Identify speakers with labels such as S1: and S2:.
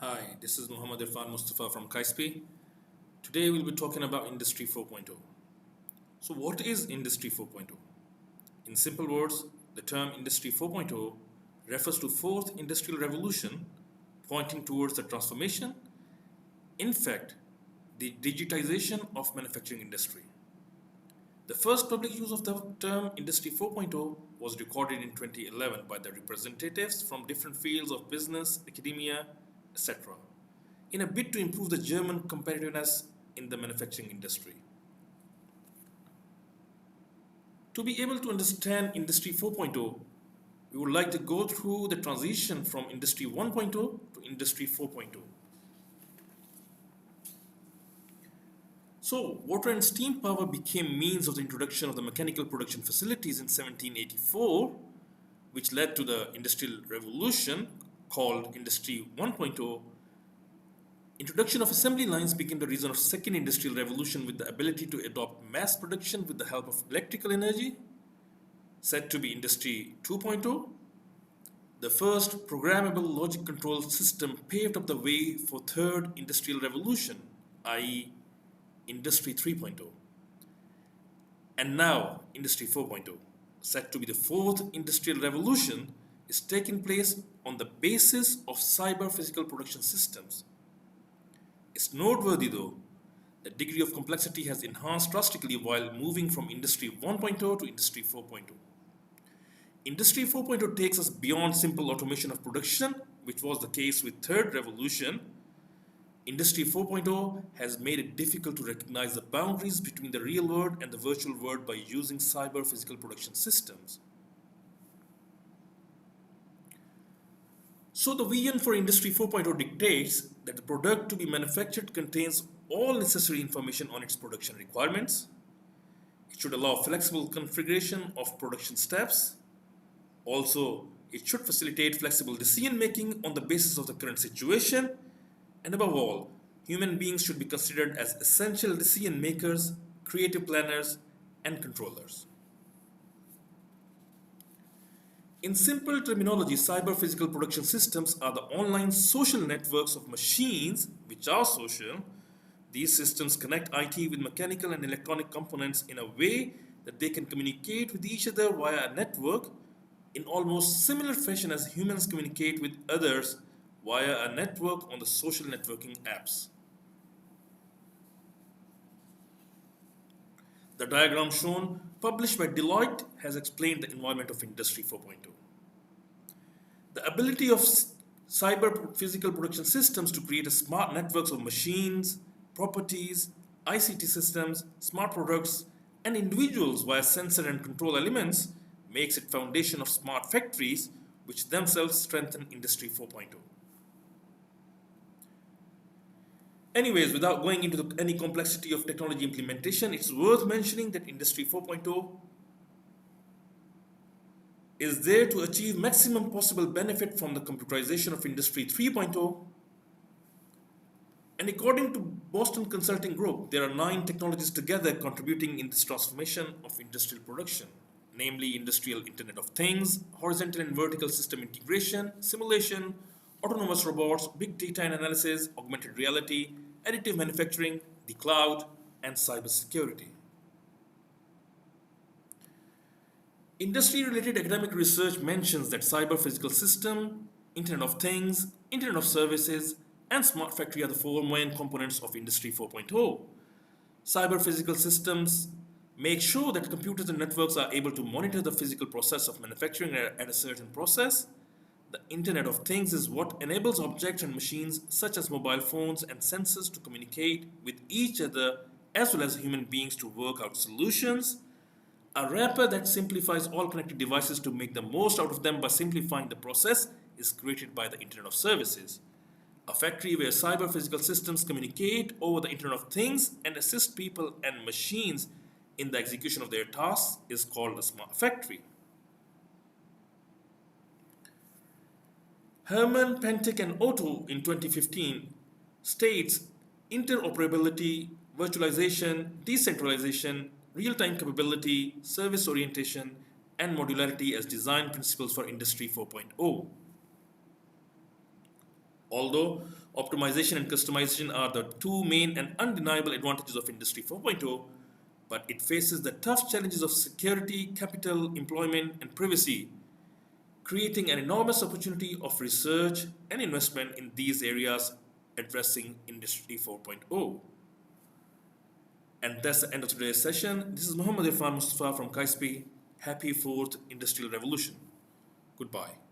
S1: Hi, this is Muhammad Irfan Mustafa from KAISPI. Today we'll be talking about Industry 4.0. So what is Industry 4.0? In simple words, the term Industry 4.0 refers to fourth industrial revolution pointing towards the transformation, in fact, the digitization of manufacturing industry. The first public use of the term Industry 4.0 was recorded in 2011 by the representatives from different fields of business, academia, etc., in a bid to improve the German competitiveness in the manufacturing industry. To be able to understand Industry 4.0, we would like to go through the transition from Industry 1.0 to Industry 4.0. So, water and steam power became means of the introduction of the mechanical production facilities in 1784, which led to the Industrial Revolution called Industry 1.0. Introduction of assembly lines became the reason of second industrial revolution with the ability to adopt mass production with the help of electrical energy, said to be Industry 2.0. The first programmable logic control system paved up the way for third industrial revolution, i.e. Industry 3.0. And now Industry 4.0, said to be the fourth industrial revolution, is taking place on the basis of cyber physical production systems. It's noteworthy though, the degree of complexity has enhanced drastically while moving from Industry 1.0 to Industry 4.0. Industry 4.0 takes us beyond simple automation of production, which was the case with third revolution. Industry 4.0 has made it difficult to recognize the boundaries between the real world and the virtual world by using cyber physical production systems. So the vision for Industry 4.0 dictates that the product to be manufactured contains all necessary information on its production requirements. It should allow flexible configuration of production steps. Also, it should facilitate flexible decision making on the basis of the current situation. And above all, human beings should be considered as essential decision makers, creative planners, and controllers. In simple terminology, cyber physical production systems are the online social networks of machines which are social. These systems connect IT with mechanical and electronic components in a way that they can communicate with each other via a network in almost similar fashion as humans communicate with others via a network on the social networking apps. The diagram shown, published by Deloitte, has explained the environment of Industry 4.0. The ability of cyber physical production systems to create a smart networks of machines, properties, ICT systems, smart products, and individuals via sensor and control elements makes it foundation of smart factories, which themselves strengthen Industry 4.0. Anyways, without going into any complexity of technology implementation, it's worth mentioning that Industry 4.0 is there to achieve maximum possible benefit from the computerization of Industry 3.0. And according to Boston Consulting Group, there are 9 technologies together contributing in this transformation of industrial production, namely Industrial Internet of Things, horizontal and vertical system integration, simulation, autonomous robots, big data and analysis, augmented reality, additive manufacturing, the cloud, and cybersecurity. Industry-related academic research mentions that cyber physical system, Internet of Things, Internet of Services, and smart factory are the 4 main components of Industry 4.0. Cyber physical systems make sure that computers and networks are able to monitor the physical process of manufacturing at a certain process. The Internet of Things is what enables objects and machines such as mobile phones and sensors to communicate with each other as well as human beings to work out solutions. A wrapper that simplifies all connected devices to make the most out of them by simplifying the process is created by the Internet of Services. A factory where cyber physical systems communicate over the Internet of Things and assist people and machines in the execution of their tasks is called a smart factory. Herman, Pentic, and Otto in 2015 states interoperability, virtualization, decentralization, real-time capability, service orientation, and modularity as design principles for Industry 4.0. Although optimization and customization are the two main and undeniable advantages of Industry 4.0, but it faces the tough challenges of security, capital, employment, and privacy, creating an enormous opportunity of research and investment in these areas addressing Industry 4.0. And that's the end of today's session. This is Muhammad Irfan Mustafa from KAISPI. Happy 4th Industrial Revolution. Goodbye.